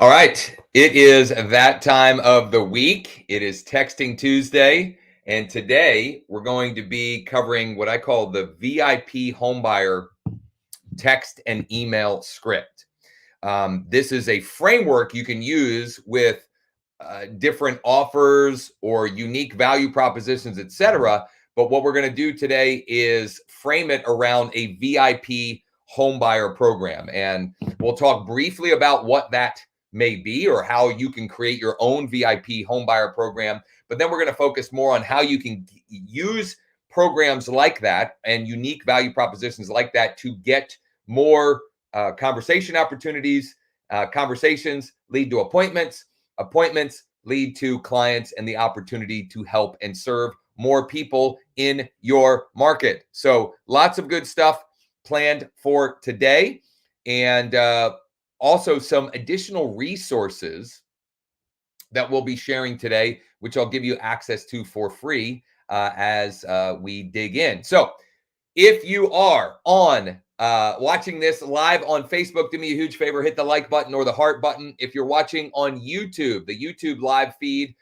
All right. It is that time of the week. It is Texting Tuesday. And today we're going to be covering what I call the VIP homebuyer text and email script. This is a framework you can use with different offers or unique value propositions, etc. But what we're going to do today is frame it around a VIP homebuyer program. And we'll talk briefly about what that may be or how you can create your own VIP homebuyer program. But then we're going to focus more on how you can use programs like that and unique value propositions like that to get more conversation opportunities. Conversations lead to appointments. Appointments lead to clients and the opportunity to help and serve more people in your market. So lots of good stuff planned for today, and also some additional resources that we'll be sharing today, which I'll give you access to for free as we dig in. So if you are on watching this live on Facebook, do me a huge favor, hit the like button or the heart button. If you're watching on YouTube, the YouTube live feed,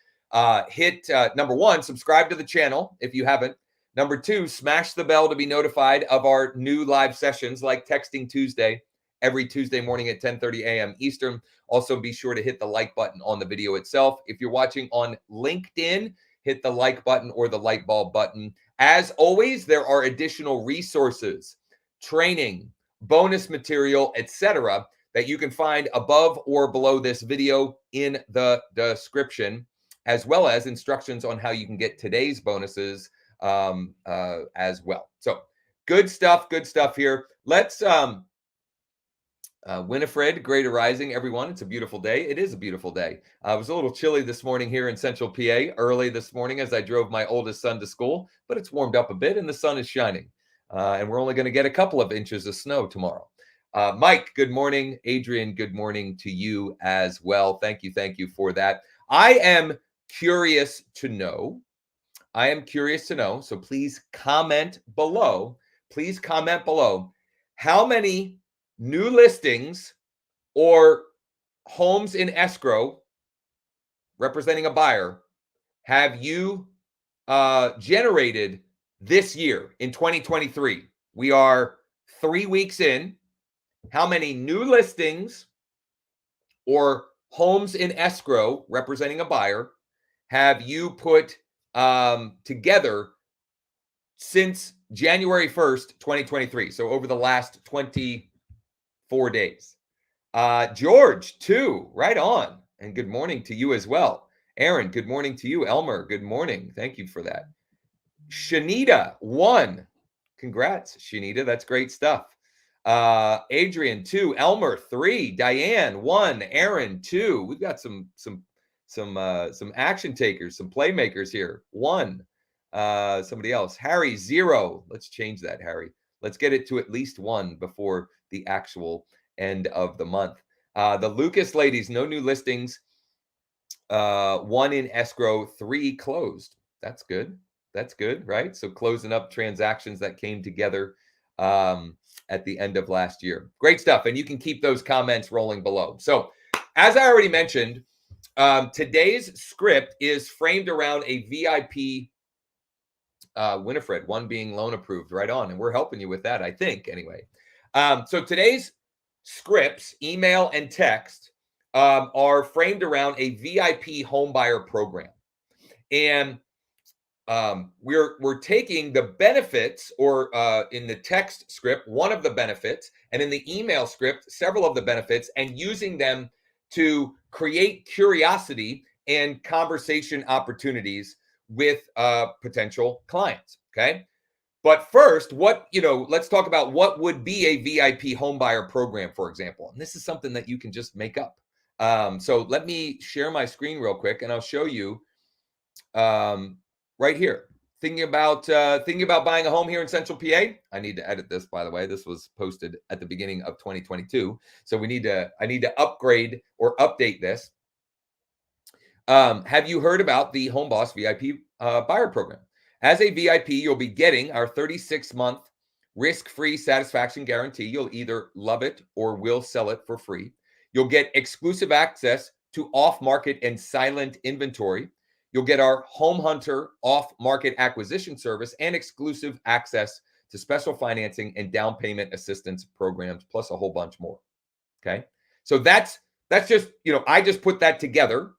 hit number one, subscribe to the channel if you haven't. Number two, smash the bell to be notified of our new live sessions like Texting Tuesday every Tuesday morning at 10:30 a.m. Eastern. Also, be sure to hit the like button on the video itself. If you're watching on LinkedIn, hit the like button or the light bulb button. As always, there are additional resources, training, bonus material, etc., that you can find above or below this video in the description, as well as instructions on how you can get today's bonuses as well. So good stuff here. Let's Winifred, great arising, everyone. It's a beautiful day. It is a beautiful day. It was a little chilly this morning here in Central PA, early this morning as I drove my oldest son to school, but it's warmed up a bit and the sun is shining. And we're only going to get a couple of inches of snow tomorrow. Mike, good morning. Adrian, good morning to you as well. Thank you for that. I am curious to know. So please comment below. How many new listings or homes in escrow representing a buyer have you generated this year in 2023? We are 3 weeks in. How many new listings or homes in escrow representing a buyer have you put together since January 1st, 2023? So over the last 24 days. George, 2, right on. And good morning to you as well. Aaron, good morning to you. Elmer, good morning. Thank you for that. Shanita, 1. Congrats, Shanita. That's great stuff. Adrian, 2. Elmer, 3. Diane, 1. Aaron, 2. We've got some action takers, some playmakers here. 1. Somebody else. Harry, 0. Let's change that, Harry. Let's get it to at least 1 before the actual end of the month. The Lucas ladies, no new listings. 1 in escrow, 3 closed. That's good, right? So closing up transactions that came together at the end of last year. Great stuff. And you can keep those comments rolling below. So as I already mentioned, today's script is framed around a VIP Winifred, 1 being loan approved, right on. And we're helping you with that, I think, anyway. So today's scripts, email and text, are framed around a VIP homebuyer program. And we're taking the benefits, or in the text script, one of the benefits, and in the email script, several of the benefits, and using them to create curiosity and conversation opportunities with potential clients. Okay. But first, let's talk about what would be a VIP homebuyer program, for example. And this is something that you can just make up. So let me share my screen real quick, and I'll show you right here. Thinking about buying a home here in Central PA. I need to edit this, by the way. This was posted at the beginning of 2022, so I need to upgrade or update this. Have you heard about the Home Boss VIP buyer program? As a VIP, you'll be getting our 36-month risk-free satisfaction guarantee. You'll either love it or will sell it for free. You'll get exclusive access to off-market and silent inventory. You'll get our Home Hunter off-market acquisition service and exclusive access to special financing and down payment assistance programs, plus a whole bunch more. Okay. So that's just, I just put that together.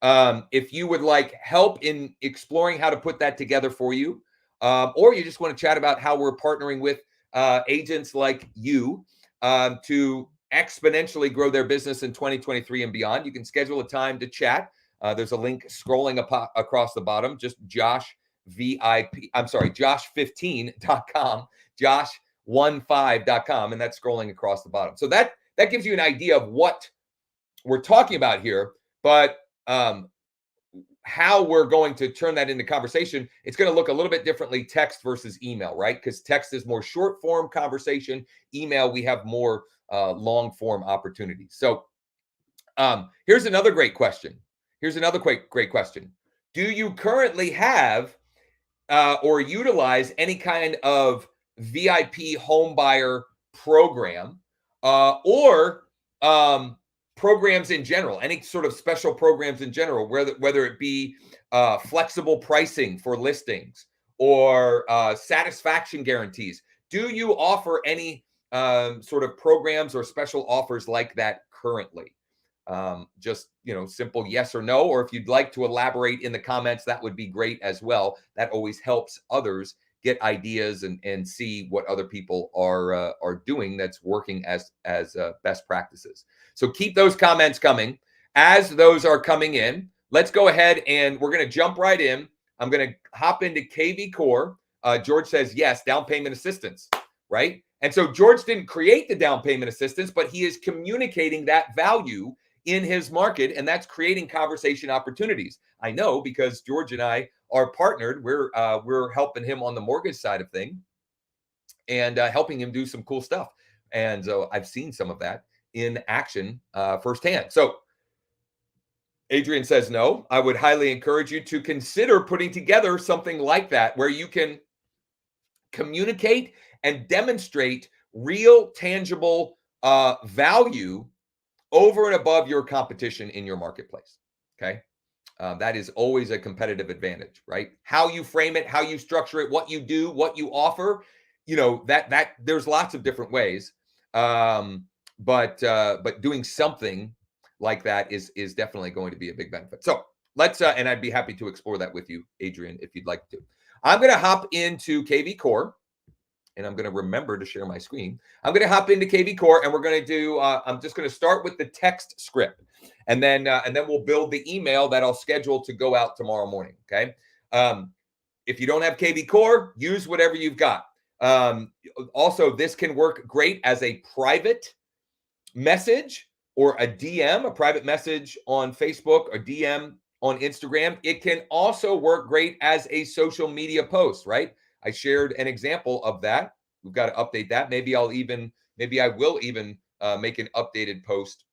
If you would like help in exploring how to put that together for you, or you just want to chat about how we're partnering with agents like you to exponentially grow their business in 2023 and beyond, you can schedule a time to chat. There's a link scrolling across the bottom, just josh15.com, josh15.com, and that's scrolling across the bottom. So that gives you an idea of what we're talking about here, but how we're going to turn that into conversation, it's going to look a little bit differently, text versus email, right? Because text is more short form conversation. Email, we have more long form opportunities. So here's another great question. Great question. Do you currently have or utilize any kind of VIP home buyer program or programs in general, any sort of special programs in general, whether it be flexible pricing for listings or satisfaction guarantees? Do you offer any sort of programs or special offers like that currently? Just, simple yes or no, or if you'd like to elaborate in the comments, that would be great as well. That always helps others get ideas and see what other people are doing that's working as best practices. So keep those comments coming. As those are coming in, let's go ahead and we're going to jump right in. I'm going to hop into KV Core. George says yes, down payment assistance, right? And so George didn't create the down payment assistance, but he is communicating that value in his market, and that's creating conversation opportunities. I know because George and I are partnered. We're helping him on the mortgage side of things and helping him do some cool stuff. And so I've seen some of that in action firsthand. So Adrian says no. I would highly encourage you to consider putting together something like that where you can communicate and demonstrate real, tangible value over and above your competition in your marketplace. Okay. That is always a competitive advantage, right? How you frame it, how you structure it, what you do, what you offer, that there's lots of different ways. But doing something like that is definitely going to be a big benefit. So let's, and I'd be happy to explore that with you, Adrian, if you'd like to. I'm going to hop into KV Core. And I'm going to remember to share my screen. I'm going to hop into KV Core, and we're going to do. I'm just going to start with the text script, and then we'll build the email that I'll schedule to go out tomorrow morning. Okay. If you don't have KV Core, use whatever you've got. Also, this can work great as a private message or a DM, a private message on Facebook, or DM on Instagram. It can also work great as a social media post, right? I shared an example of that. We've got to update that. Maybe I will even make an updated post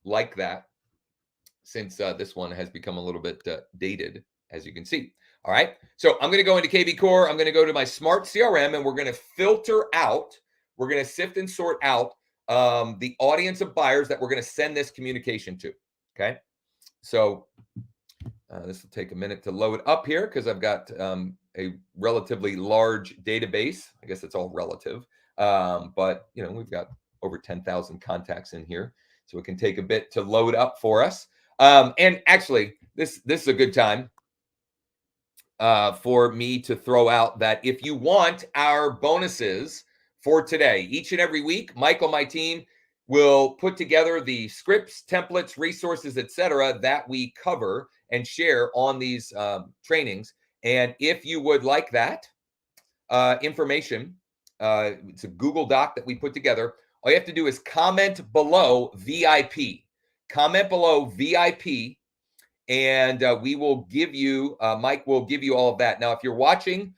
like that, since this one has become a little bit dated, as you can see. All right. So I'm going to go into KV Core. I'm going to go to my smart CRM, and we're going to filter out. We're going to sift and sort out the audience of buyers that we're going to send this communication to. Okay. So this will take a minute to load up here because I've got a relatively large database. I guess it's all relative, but we've got over 10,000 contacts in here, so it can take a bit to load up for us. And actually, this is a good time for me to throw out that if you want our bonuses for today, each and every week, Mike on my team will put together the scripts, templates, resources, etc., that we cover and share on these trainings. And if you would like that information, it's a Google Doc that we put together. All you have to do is comment below VIP. Comment below VIP, and we will give you, Mike will give you all of that. Now, if you're watching,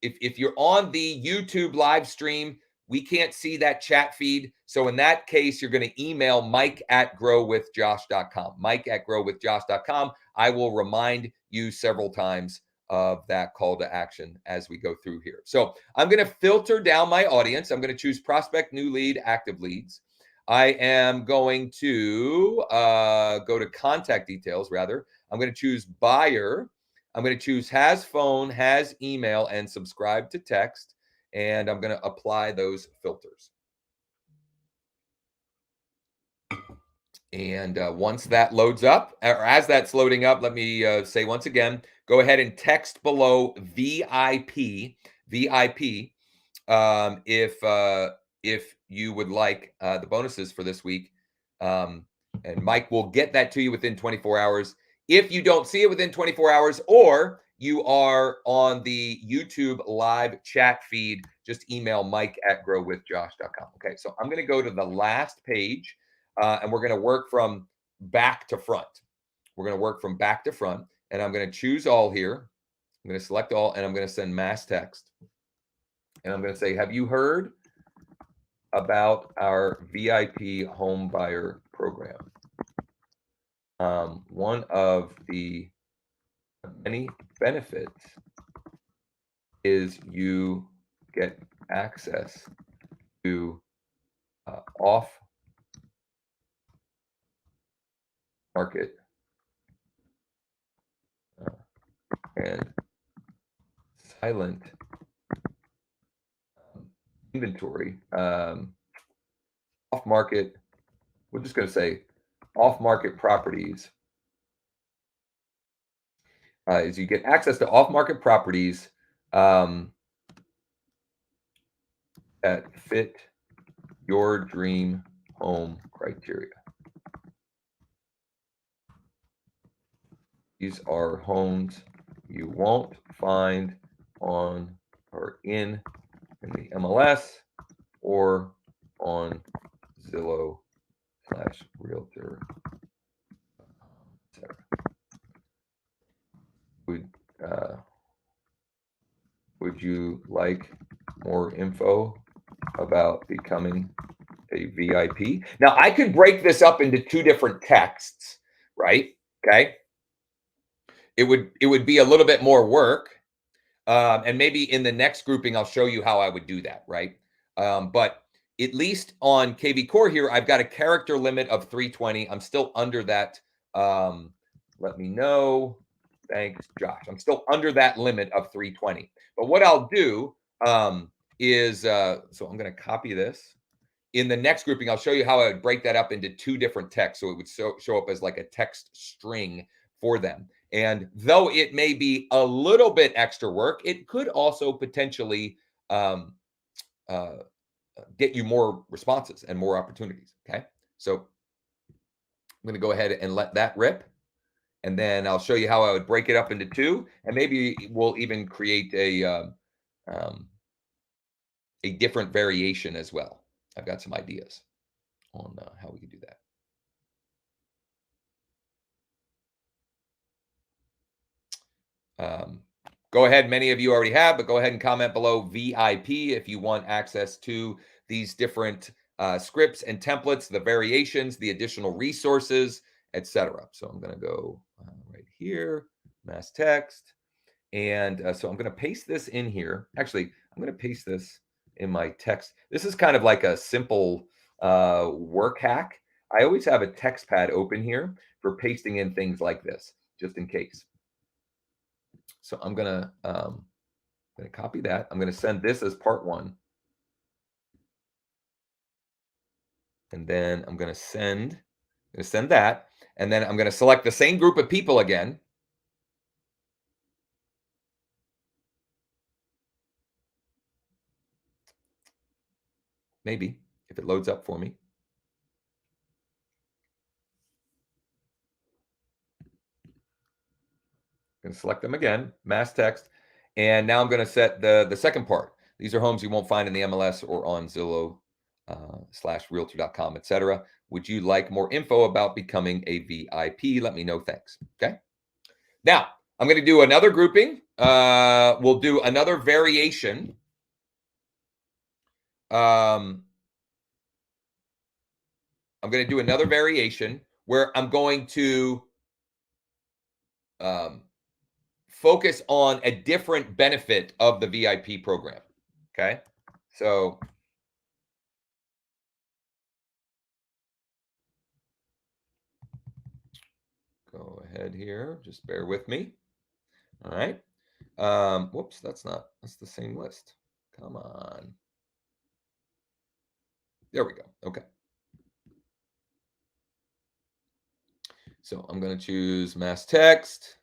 if you're on the YouTube live stream, we can't see that chat feed. So in that case, you're going to email mike@growwithjosh.com. Mike@growwithjosh.com. I will remind you several times of that call to action as we go through here. So I'm going to filter down my audience. I'm going to choose prospect, new lead, active leads. I am going to go to contact details rather. I'm going to choose buyer. I'm going to choose has phone, has email, and subscribe to text. And I'm going to apply those filters. And once that loads up, or as that's loading up, let me say once again, go ahead and text below VIP, if you would like the bonuses for this week. And Mike will get that to you within 24 hours. If you don't see it within 24 hours, or you are on the YouTube live chat feed, just email mike@growwithjosh.com. Okay, so I'm going to go to the last page, and we're going to work from back to front. We're going to work from back to front, and I'm going to choose all here. I'm going to select all, and I'm going to send mass text. And I'm going to say, have you heard about our VIP home buyer program? One of the many benefits is you get access to off market and silent inventory. Off market, we're just going to say off market properties. Is you get access to off market properties that fit your dream home criteria. These are homes you won't find on or in the MLS or on Zillow/Realtor, etc. Would you like more info about becoming a VIP? Now, I could break this up into two different texts, right? Okay. It would be a little bit more work. And maybe in the next grouping, I'll show you how I would do that, right? But at least on KV Core here, I've got a character limit of 320. I'm still under that. Let me know. Thanks, Josh. I'm still under that limit of 320. But what I'll do is, so I'm going to copy this. In the next grouping, I'll show you how I would break that up into two different texts. So it would show up as like a text string for them. And though it may be a little bit extra work, it could also potentially get you more responses and more opportunities. Okay. So I'm going to go ahead and let that rip. And then I'll show you how I would break it up into two. And maybe we'll even create a different variation as well. I've got some ideas on how we can do that. Go ahead. Many of you already have, but go ahead and comment below VIP if you want access to these different scripts and templates, the variations, the additional resources, etc. So I'm going to go right here, mass text. And so I'm going to paste this in here. Actually, I'm going to paste this in my text. This is kind of like a simple work hack. I always have a text pad open here for pasting in things like this, just in case. So I'm going to copy that. I'm going to send this as part one. And then I'm going to send that. And then I'm going to select the same group of people again. Maybe, if it loads up for me. I'm going to select them again, mass text. And now I'm going to set the second part. These are homes you won't find in the MLS or on Zillow /Realtor.com, etc. Would you like more info about becoming a VIP? Let me know. Thanks. Okay. Now I'm going to do another grouping. We'll do another variation. I'm going to do another variation where I'm going to focus on a different benefit of the VIP program. Okay. So ahead here. Just bear with me. All right. Whoops, that's the same list. Come on. There we go. Okay. So I'm going to choose mass text.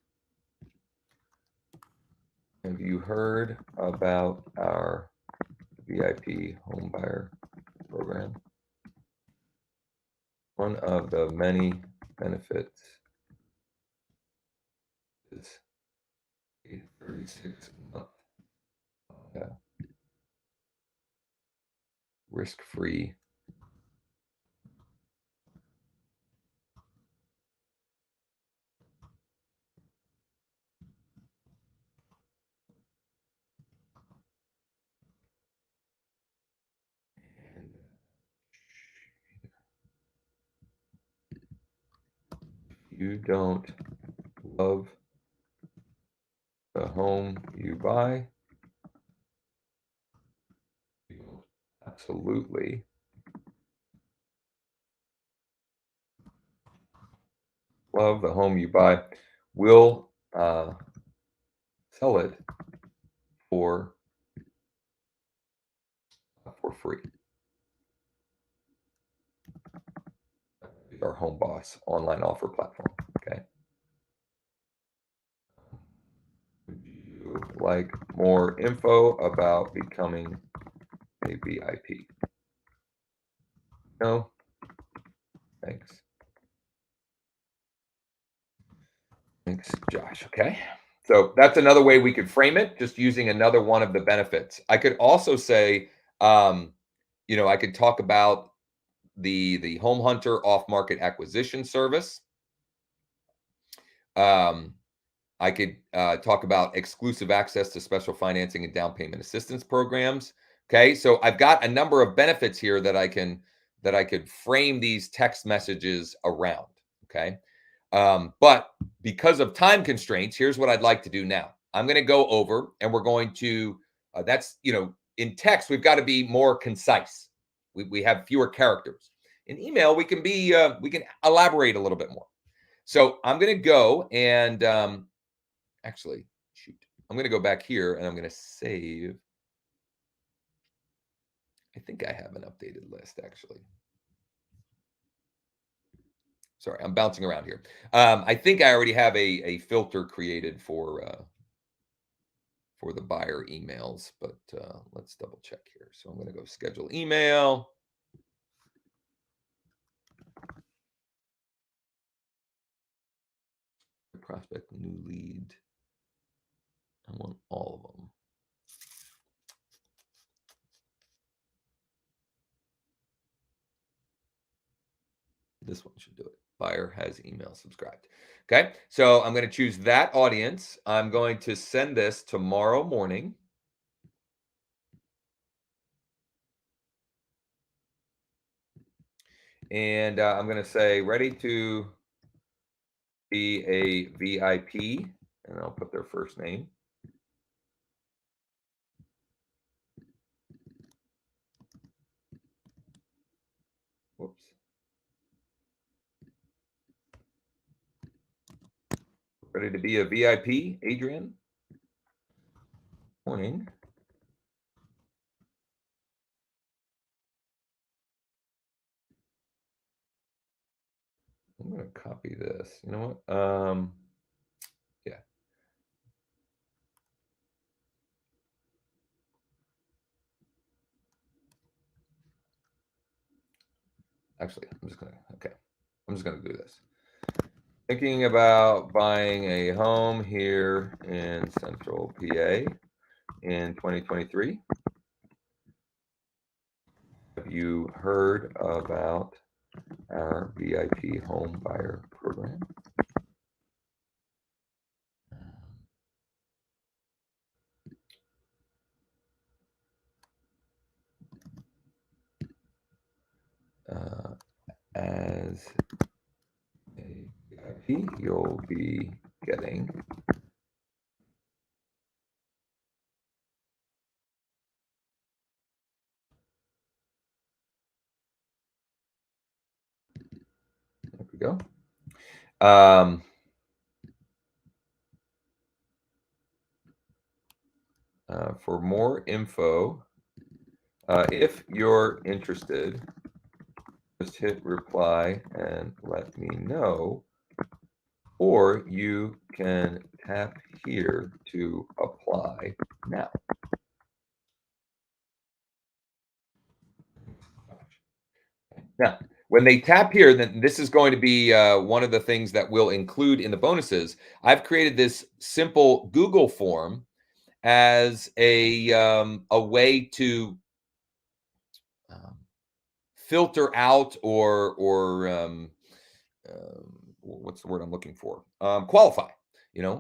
Have you heard about our VIP homebuyer program? One of the many benefits is a 36-month risk-free and if you don't love the home you buy, you will absolutely love the home you buy. We'll sell it for free. Our home boss online offer platform. Okay. Would you like more info about becoming a VIP? No? Thanks. Thanks, Josh. Okay. So that's another way we could frame it, just using another one of the benefits. I could also say, I could talk about the home hunter off market acquisition service. I could talk about exclusive access to special financing and down payment assistance programs. Okay, so I've got a number of benefits here that I could frame these text messages around. Okay, but because of time constraints, here's what I'd like to do now. I'm going to go over, and we're going to. In text we've got to be more concise. We have fewer characters. In email we can elaborate a little bit more. So I'm going to go and actually, shoot. I'm going to go back here and I'm going to save. I think I have an updated list actually. Sorry, I'm bouncing around here. I think I already have a filter created for the buyer emails, but let's double check here. So I'm going to go schedule email. Prospect, new lead. I want all of them. This one should do it. Buyer has email subscribed. Okay, so I'm going to choose that audience. I'm going to send this tomorrow morning. And I'm going to say, ready to be a VIP, and I'll put their first name. Whoops. Ready to be a VIP, Adrian? Morning. I'm going to copy this. You know what? Yeah. Actually, I'm just going to do this. Thinking about buying a home here in Central PA in 2023. Have you heard about our VIP home buyer program? As a VIP, you'll be getting there we go. For more info, if you're interested, just hit reply and let me know, or you can tap here to apply now. Now, when they tap here, then this is going to be one of the things that we'll include in the bonuses. I've created this simple Google form as a way to um, filter out or what's the word I'm looking for? Qualify,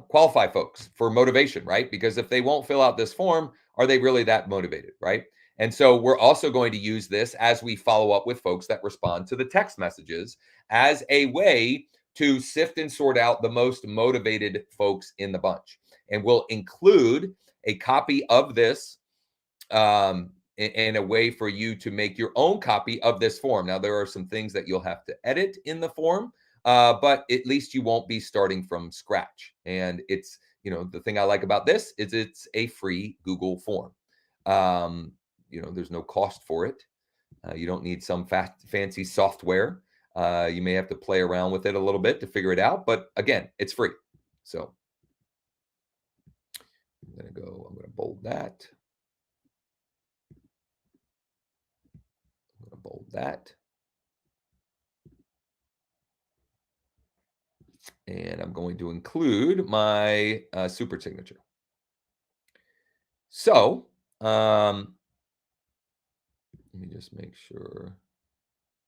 qualify folks for motivation, right? Because if they won't fill out this form, are they really that motivated, right? And so we're also going to use this as we follow up with folks that respond to the text messages as a way to sift and sort out the most motivated folks in the bunch. And we'll include a copy of this and a way for you to make your own copy of this form. Now, there are some things that you'll have to edit in the form, but at least you won't be starting from scratch. And it's, the thing I like about this is it's a free Google form. There's no cost for it. You don't need some fancy software. You may have to play around with it a little bit to figure it out, but again, it's free. So I'm going to bold that. I'm going to bold that. And I'm going to include my super signature. So let me just make sure.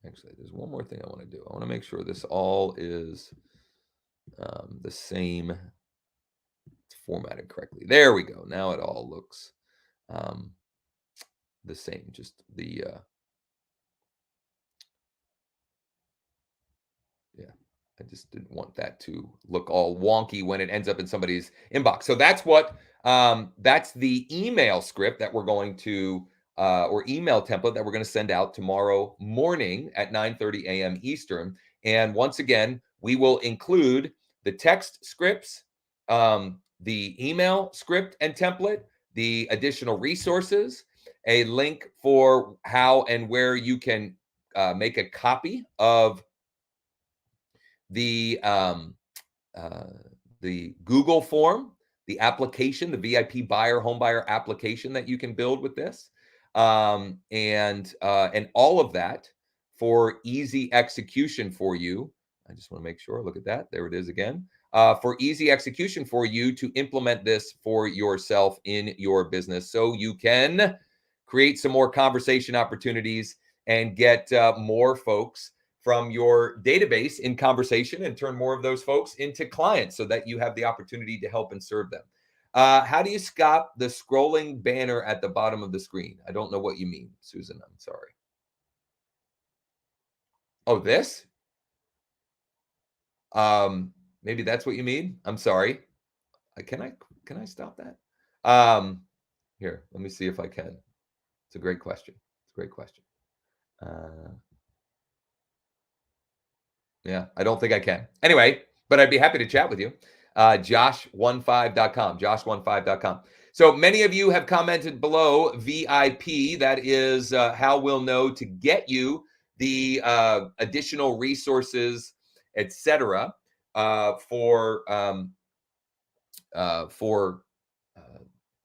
Actually, there's one more thing I want to do. I want to make sure this all is the same. It's formatted correctly. There we go. Now it all looks the same. Just the yeah. I just didn't want that to look all wonky when it ends up in somebody's inbox. So that's the email script that we're going to or email template that we're going to send out tomorrow morning at 9:30 a.m. Eastern. And once again, we will include the text scripts, the email script and template, the additional resources, a link for how and where you can make a copy of the um, uh, the Google form, the application, the VIP buyer home buyer application that you can build with this, and all of that for easy execution for you. I just want to make sure. Look at that. There it is again. For easy execution for you to implement this for yourself in your business, so you can create some more conversation opportunities and get more folks from your database in conversation and turn more of those folks into clients so that you have the opportunity to help and serve them. How do you stop the scrolling banner at the bottom of the screen? I don't know what you mean, Susan. I'm sorry. Oh, this? Maybe that's what you mean. I'm sorry. Can I stop that? Here, let me see if I can. It's a great question. It's a great question. Uh, Yeah, I don't think I can. Anyway, but I'd be happy to chat with you. Josh15.com, josh15.com. So many of you have commented below VIP. That is how we'll know to get you the additional resources, etc. For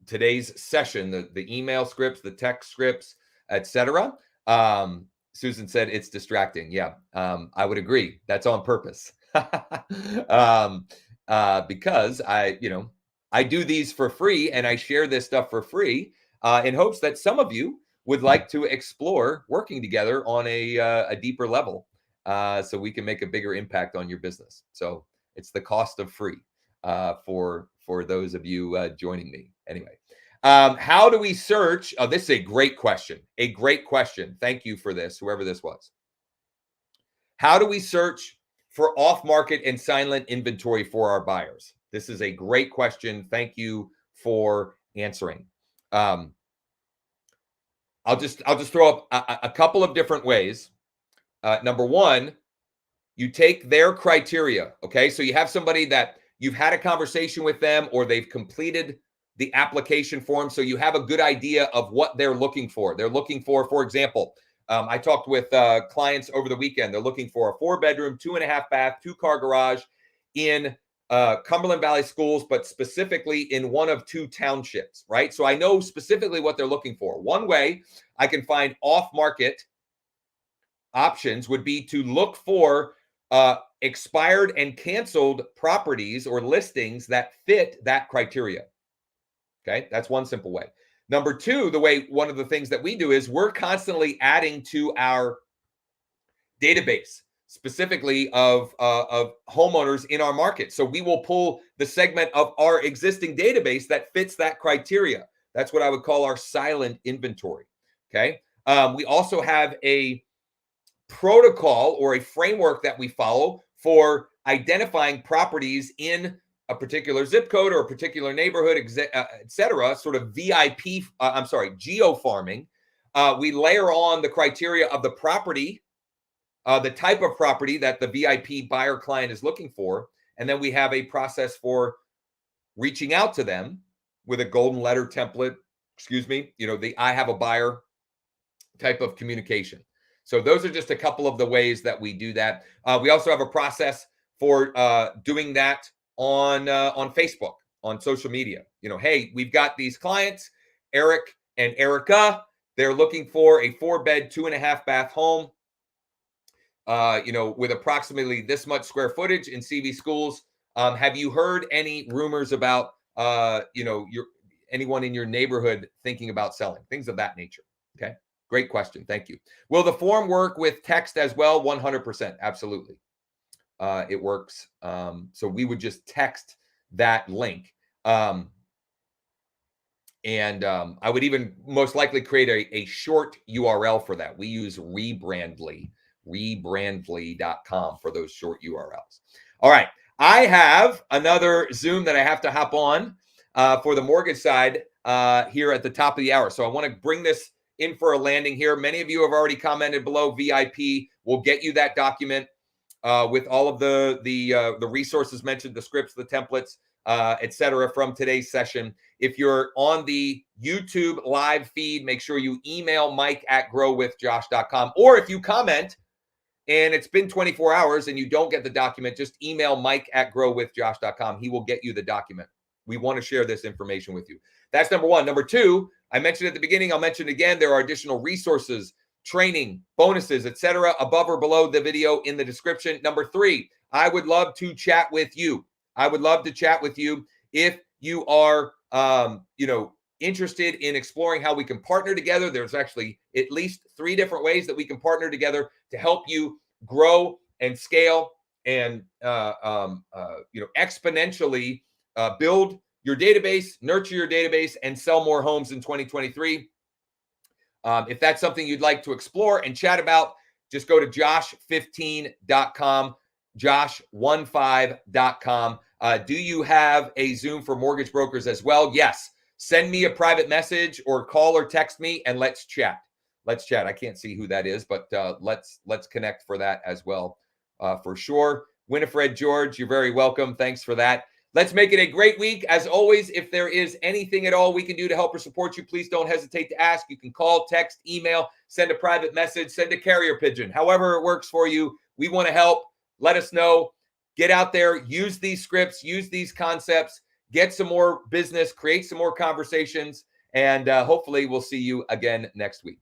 today's session, the email scripts, the text scripts, etc. Susan said it's distracting. Yeah, I would agree. That's on purpose. Because I do these for free and I share this stuff for free in hopes that some of you would like to explore working together on a deeper level, so we can make a bigger impact on your business. So it's the cost of free for those of you joining me. Anyway, how do we search? Oh, this is a great question. A great question. Thank you for this, whoever this was. How do we search for off-market and silent inventory for our buyers? This is a great question. Thank you for answering. I'll just throw up a couple of different ways. Number one, you take their criteria. Okay, so you have somebody that you've had a conversation with them, or they've completed the application form so you have a good idea of what they're looking for. They're looking for example, I talked with clients over the weekend. They're looking for a 4-bedroom, 2.5 bath, 2-car garage in Cumberland Valley Schools, but specifically in one of 2 townships, right? So I know specifically what they're looking for. One way I can find off-market options would be to look for expired and canceled properties or listings that fit that criteria. Okay, that's one simple way. Number 2, one of the things that we do is we're constantly adding to our database, specifically of homeowners in our market. So we will pull the segment of our existing database that fits that criteria. That's what I would call our silent inventory. Okay. We also have a protocol or a framework that we follow for identifying properties in a particular zip code or a particular neighborhood, et cetera, sort of geo farming. We layer on the criteria of the property, the type of property that the VIP buyer client is looking for. And then we have a process for reaching out to them with a golden letter template, the I have a buyer type of communication. So those are just a couple of the ways that we do that. We also have a process for doing that on Facebook, on social media. Hey, we've got these clients, Eric and Erica. They're looking for a 4-bed, 2.5 bath home, with approximately this much square footage in CV schools. Have you heard any rumors about, anyone in your neighborhood thinking about selling? Things of that nature. Okay. Great question. Thank you. Will the form work with text as well? 100%. Absolutely. It works. So we would just text that link. And I would even most likely create a short URL for that. We use rebrandly.com for those short URLs. All right. I have another Zoom that I have to hop on for the mortgage side here at the top of the hour. So I want to bring this in for a landing here. Many of you have already commented below. VIP will get you that document with all of the resources mentioned, the scripts, the templates, etc. from today's session. If you're on the YouTube live feed, make sure you email mike@growwithjosh.com. Or if you comment and it's been 24 hours and you don't get the document, just email mike@growwithjosh.com. He will get you the document. We want to share this information with you. That's number 1. Number 2, I mentioned at the beginning, I'll mention again, there are additional resources, training, bonuses, etc. above or below the video in the description. Number 3, I would love to chat with you. I would love to chat with you if you are, interested in exploring how we can partner together. There's actually at least 3 different ways that we can partner together to help you grow and scale and, exponentially build your database, nurture your database, and sell more homes in 2023. If that's something you'd like to explore and chat about, just go to josh15.com, josh15.com. Do you have a Zoom for mortgage brokers as well? Yes. Send me a private message or call or text me and let's chat. Let's chat. I can't see who that is, but let's connect for that as well, for sure. Winifred George, you're very welcome. Thanks for that. Let's make it a great week. As always, if there is anything at all we can do to help or support you, please don't hesitate to ask. You can call, text, email, send a private message, send a carrier pigeon, however it works for you. We want to help. Let us know. Get out there, use these scripts, use these concepts, get some more business, create some more conversations, and hopefully we'll see you again next week.